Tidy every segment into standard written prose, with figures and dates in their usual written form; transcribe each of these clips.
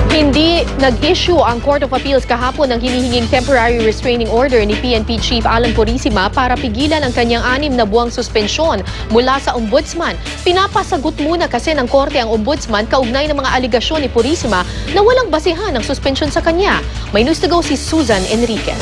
Hindi nag-issue ang Court of Appeals kahapon ng hinihinging temporary restraining order ni PNP Chief Alan Purisima para pigilan ang kanyang 6 na buwang suspensyon mula sa ombudsman. Pinapasagot muna kasi ng korte ang ombudsman kaugnay ng mga aligasyon ni Purisima na walang basihan ang suspensyon sa kanya. May news to go si Susan Enriquez.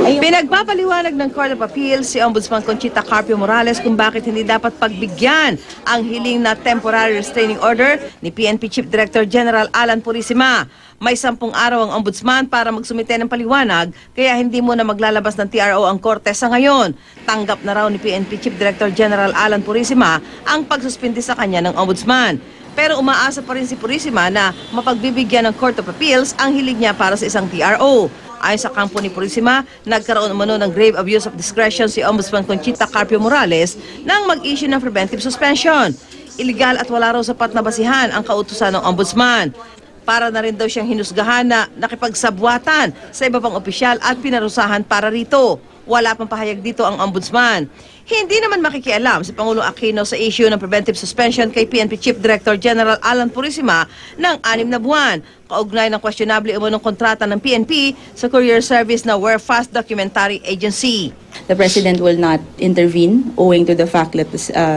Pinagpapaliwanag ng Court of Appeals si Ombudsman Conchita Carpio Morales kung bakit hindi dapat pagbigyan ang hiling na temporary restraining order ni PNP Chief Director General Alan Purisima. May 10 araw ang Ombudsman para magsumite ng paliwanag kaya hindi muna maglalabas ng TRO ang korte sa ngayon. Tanggap na raw ni PNP Chief Director General Alan Purisima ang pagsuspindi sa kanya ng Ombudsman. Pero umaasa pa rin si Purisima na mapagbibigyan ng Court of Appeals ang hilig niya para sa isang TRO. Ayon sa kampo ni Purisima, nagkaroon umano ng grave abuse of discretion si Ombudsman Conchita Carpio Morales nang mag-issue ng preventive suspension. Iligal at wala raw sapat na basihan ang kautusan ng Ombudsman. Para na rin daw siyang hinusgahan na nakipagsabwatan sa iba pang opisyal at pinarusahan para rito. Wala pang pahayag dito ang Ombudsman. Hindi naman makikialam si Pangulong Aquino sa issue ng preventive suspension kay PNP Chief Director General Alan Purisima ng 6 na buwan. Kaugnay ng questionable umunong kontrata ng PNP sa courier service na Warefast Documentary Agency. The President will not intervene owing to the fact that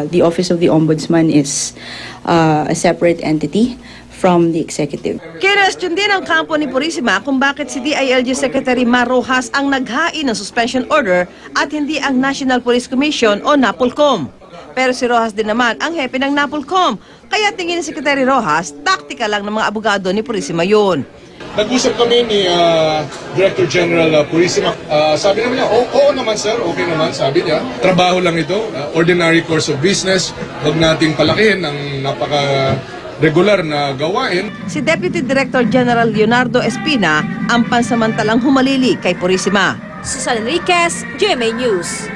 the Office of the Ombudsman is a separate entity from the executive. Kinestyon din ang kampo ni Purisima kung bakit si DILG Secretary Mar Rojas ang naghain ng suspension order at hindi ang National Police Commission o NAPOLCOM. Pero si Rojas din naman ang hepe ng NAPOLCOM. Kaya tingin ni Secretary Rojas, taktika lang ng mga abogado ni Purisima yun. Nag-usap kami ni Director General Purisima. Sabi naman niya, oo naman sir, okay naman, sabi niya. Trabaho lang ito, ordinary course of business. Huwag nating palakihin ang regular na gawain. Si Deputy Director General Leonardo Espina ang pansamantalang humalili kay Purisima. Susan Enriquez, GMA News.